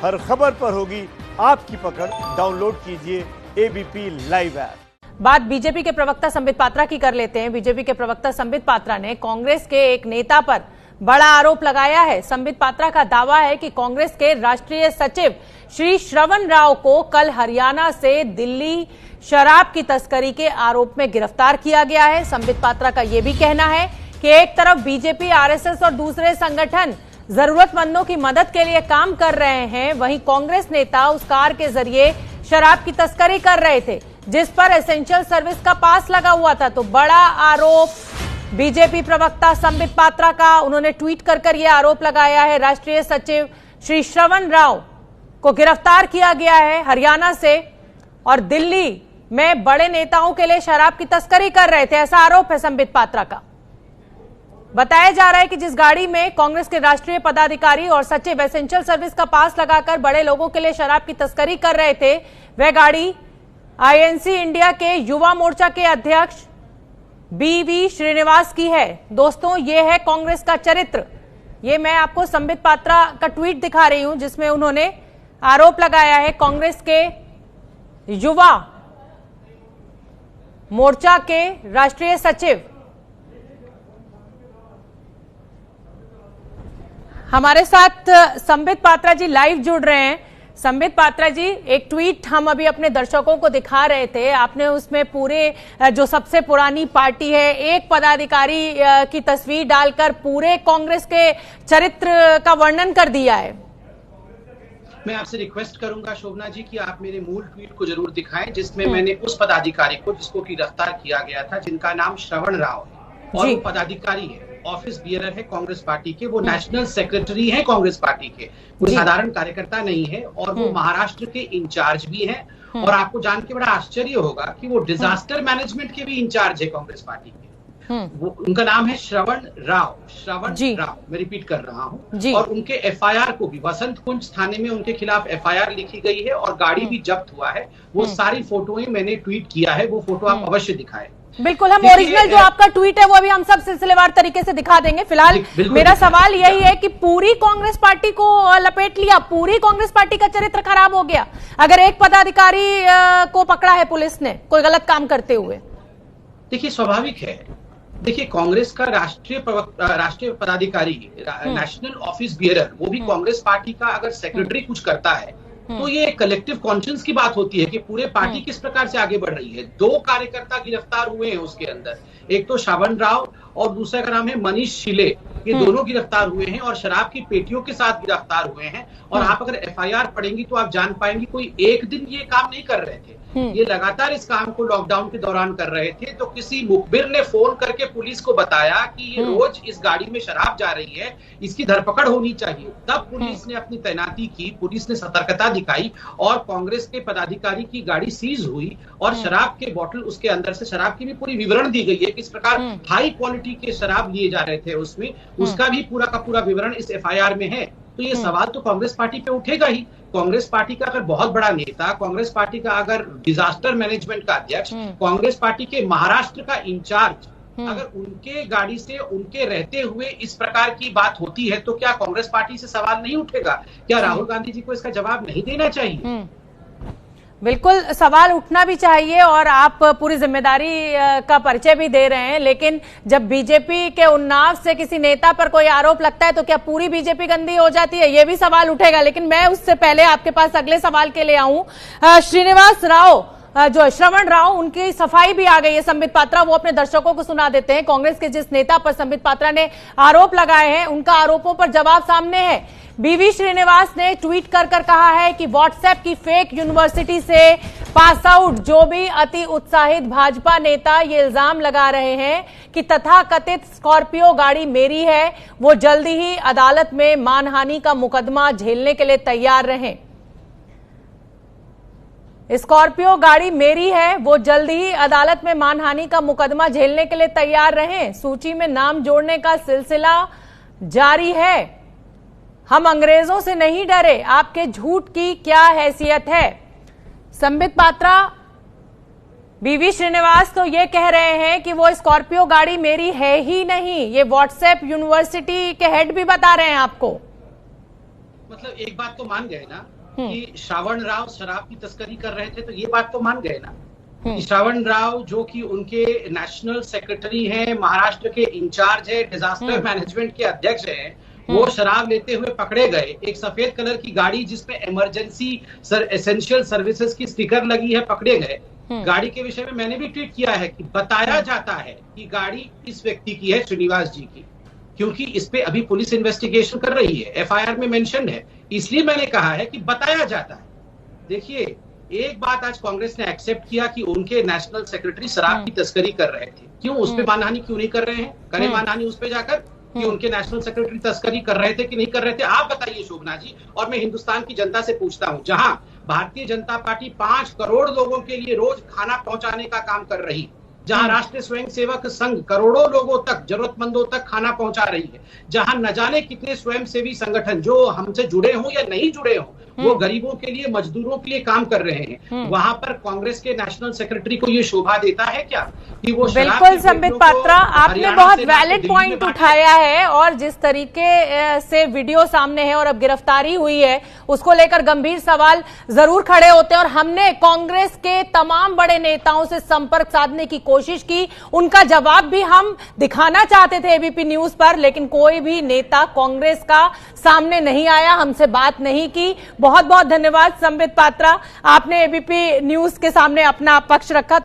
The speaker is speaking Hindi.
हर खबर पर होगी आपकी पकड़। डाउनलोड कीजिए एबीपी लाइव ऐप। बात बीजेपी के प्रवक्ता संबित पात्रा की कर लेते हैं। बीजेपी के प्रवक्ता संबित पात्रा ने कांग्रेस के एक नेता पर बड़ा आरोप लगाया है। संबित पात्रा का दावा है कि कांग्रेस के राष्ट्रीय सचिव श्री श्रवण राव को कल हरियाणा से दिल्ली शराब की तस्करी के आरोप में गिरफ्तार किया गया है। संबित पात्रा का यह भी कहना है कि एक तरफ बीजेपी, आरएसएस और दूसरे संगठन जरूरतमंदों की मदद के लिए काम कर रहे हैं, वहीं कांग्रेस नेता उस कार के जरिए शराब की तस्करी कर रहे थे जिस पर एसेंशियल सर्विस का पास लगा हुआ था। तो बड़ा आरोप बीजेपी प्रवक्ता संबित पात्रा का, उन्होंने ट्वीट कर यह आरोप लगाया है। राष्ट्रीय सचिव श्री श्रवण राव को गिरफ्तार किया गया है हरियाणा से और दिल्ली में बड़े नेताओं के लिए शराब की तस्करी कर रहे थे, ऐसा आरोप है संबित पात्रा का। बताया जा रहा है कि जिस गाड़ी में कांग्रेस के राष्ट्रीय पदाधिकारी और सचिव एसेंशियल सर्विस का पास लगाकर बड़े लोगों के लिए शराब की तस्करी कर रहे थे, वह गाड़ी आईएनसी इंडिया के युवा मोर्चा के अध्यक्ष बीवी श्रीनिवास की है। दोस्तों, ये है कांग्रेस का चरित्र। ये मैं आपको संबित पात्रा का ट्वीट दिखा रही हूं जिसमें उन्होंने आरोप लगाया है कांग्रेस के युवा मोर्चा के राष्ट्रीय सचिव। हमारे साथ संबित पात्रा जी लाइव जुड़ रहे हैं। संबित पात्रा जी, एक ट्वीट हम अभी अपने दर्शकों को दिखा रहे थे, आपने उसमें पूरे जो सबसे पुरानी पार्टी है एक पदाधिकारी की तस्वीर डालकर पूरे कांग्रेस के चरित्र का वर्णन कर दिया है। मैं आपसे रिक्वेस्ट करूंगा शोभना जी कि आप मेरे मूल ट्वीट को जरूर दिखाएं जिसमें मैंने उस पदाधिकारी को जिसको गिरफ्तार किया गया था, जिनका नाम श्रवण राव है और वो पदाधिकारी है, ऑफिस बियरर है कांग्रेस पार्टी के, वो नेशनल सेक्रेटरी है कांग्रेस पार्टी के, वो साधारण कार्यकर्ता नहीं है और वो महाराष्ट्र के इंचार्ज भी हैं। और आपको जान के बड़ा आश्चर्य होगा कि वो डिजास्टर मैनेजमेंट के भी इंचार्ज है कांग्रेस पार्टी के। वो उनका नाम है श्रवण राव, मैं रिपीट कर रहा हूँ। और उनके एफआईआर को भी वसंत कुंज थाने में उनके खिलाफ एफआईआर लिखी गई है और गाड़ी भी जब्त हुआ है। वो सारी फोटोएं मैंने ट्वीट किया है, वो फोटो आप अवश्य दिखाएं। बिल्कुल, हम ओरिजिनल जो आपका ट्वीट है वो अभी हम सब सिलसिलेवार तरीके से दिखा देंगे। फिलहाल मेरा सवाल यही है कि पूरी कांग्रेस पार्टी को लपेट लिया, पूरी कांग्रेस पार्टी का चरित्र खराब हो गया अगर एक पदाधिकारी को पकड़ा है पुलिस ने कोई गलत काम करते हुए। देखिए, स्वाभाविक है। देखिए, कांग्रेस का राष्ट्रीय पदाधिकारी, नेशनल ऑफिस बियरर, वो भी कांग्रेस पार्टी का अगर सेक्रेटरी कुछ करता है तो ये कलेक्टिव कॉन्शियस की बात होती है कि पूरे पार्टी किस प्रकार से आगे बढ़ रही है। 2 कार्यकर्ता गिरफ्तार हुए हैं उसके अंदर, एक तो श्रवण राव और दूसरे का नाम है मनीष शिले। ये दोनों गिरफ्तार हुए हैं और शराब की पेटियों के साथ गिरफ्तार हुए हैं। और आप अगर एफआईआर पढ़ेंगी तो आप जान पाएंगे कोई एक दिन ये काम नहीं कर रहे थे, ये लगातार इस काम को लॉकडाउन के दौरान कर रहे थे। तो किसी मुखबिर ने फोन करके पुलिस को बताया कि ये रोज इस गाड़ी में शराब जा रही है, इसकी धरपकड़ होनी चाहिए। तब पुलिस ने अपनी तैनाती की, पुलिस ने सतर्कता दिखाई और कांग्रेस के पदाधिकारी की गाड़ी सीज हुई और शराब के बोतल, उसके अंदर से शराब की भी पूरी विवरण दी गई है, किस प्रकार हाई क्वालिटी के शराब लिए जा रहे थे उसमें, उसका भी पूरा का पूरा विवरण इस एफआईआर में है। तो ये सवाल तो कांग्रेस पार्टी पे उठेगा ही। कांग्रेस पार्टी का अगर बहुत बड़ा नेता, कांग्रेस पार्टी का अगर डिजास्टर मैनेजमेंट का अध्यक्ष, कांग्रेस पार्टी के महाराष्ट्र का इंचार्ज, अगर उनके गाड़ी से उनके रहते हुए इस प्रकार की बात होती है तो क्या कांग्रेस पार्टी से सवाल नहीं उठेगा? क्या राहुल गांधी जी को इसका जवाब नहीं देना चाहिए? बिल्कुल, सवाल उठना भी चाहिए और आप पूरी जिम्मेदारी का परिचय भी दे रहे हैं। लेकिन जब बीजेपी के उन्नाव से किसी नेता पर कोई आरोप लगता है तो क्या पूरी बीजेपी गंदी हो जाती है? ये भी सवाल उठेगा। लेकिन मैं उससे पहले आपके पास अगले सवाल के लिए आऊं। श्रीनिवास राव, जो श्रवण राव, उनकी सफाई भी आ गई है। संबित पात्रा वो अपने दर्शकों को सुना देते हैं। कांग्रेस के जिस नेता पर संबित पात्रा ने आरोप लगाए हैं उनका आरोपों पर जवाब सामने है। बीवी श्रीनिवास ने ट्वीट कर कहा है कि व्हाट्सएप की फेक यूनिवर्सिटी से पास आउट जो भी अति उत्साहित भाजपा नेता ये इल्जाम लगा रहे हैं कि तथाकथित स्कॉर्पियो गाड़ी मेरी है, वो जल्दी ही अदालत में मानहानि का मुकदमा झेलने के लिए तैयार रहें। स्कॉर्पियो गाड़ी मेरी है, वो जल्दी ही अदालत में मानहानि का मुकदमा झेलने के लिए तैयार रहें। सूची में नाम जोड़ने का सिलसिला जारी है। हम अंग्रेजों से नहीं डरे, आपके झूठ की क्या हैसियत है? संबित पात्रा, बीवी श्रीनिवास तो ये कह रहे हैं कि वो स्कॉर्पियो गाड़ी मेरी है ही नहीं, ये व्हाट्सएप यूनिवर्सिटी के हेड भी बता रहे हैं आपको। मतलब एक बात तो मान गए ना कि श्रावण राव शराब की तस्करी कर रहे थे, तो ये बात तो मान गए ना कि श्रावण राव जो कि उनके नेशनल सेक्रेटरी हैं, महाराष्ट्र के इंचार्ज है, डिजास्टर मैनेजमेंट के अध्यक्ष हैं, वो शराब लेते हुए पकड़े गए। एक सफेद कलर की गाड़ी जिसमें इमरजेंसी एसेंशियल सर्विसेज की स्टिकर लगी है, पकड़े गए। गाड़ी के विषय में मैंने भी ट्वीट किया है कि बताया जाता है कि गाड़ी इस व्यक्ति की है, श्रीनिवास जी की, क्योंकि इस पे अभी पुलिस इन्वेस्टिगेशन कर रही है, एफआईआर में मेंशन है, इसलिए मैंने कहा है कि बताया जाता है। देखिए, एक बात आज कांग्रेस ने एक्सेप्ट किया कि उनके नेशनल सेक्रेटरी शराब की तस्करी कर रहे थे। क्यों उस पे मानहानि क्यों नहीं कर रहे हैं? करें मानहानि उस पे जाकर कि उनके नेशनल सेक्रेटरी तस्करी कर रहे थे कि नहीं कर रहे थे? आप बताइए शोभना जी। और मैं हिंदुस्तान की जनता से पूछता हूं, जहां भारतीय जनता पार्टी 5 करोड़ लोगों के लिए रोज खाना पहुंचाने का काम कर रही, जहां राष्ट्रीय स्वयंसेवक संघ करोड़ों लोगों तक, जरूरतमंदों तक खाना पहुंचा रही है, जहां न जाने कितने स्वयंसेवी संगठन जो हमसे जुड़े हों या नहीं जुड़े हों, वो गरीबों के लिए, मजदूरों के लिए काम कर रहे हैं, वहां पर कांग्रेस के नेशनल सेक्रेटरी को ये शोभा देता है क्या कि वो? बिल्कुल संबित पात्रा, आपने बहुत वैलिड पॉइंट उठाया है, और जिस तरीके से वीडियो सामने है और अब गिरफ्तारी हुई है, उसको लेकर गंभीर सवाल जरूर खड़े होते हैं। और हमने कांग्रेस के तमाम बड़े नेताओं से संपर्क साधने की कोशिश की, उनका जवाब भी हम दिखाना चाहते थे एबीपी न्यूज पर, लेकिन कोई भी नेता कांग्रेस का सामने नहीं आया, हमसे बात नहीं की। बहुत बहुत धन्यवाद संबित पात्रा, आपने एबीपी न्यूज के सामने अपना पक्ष रखा।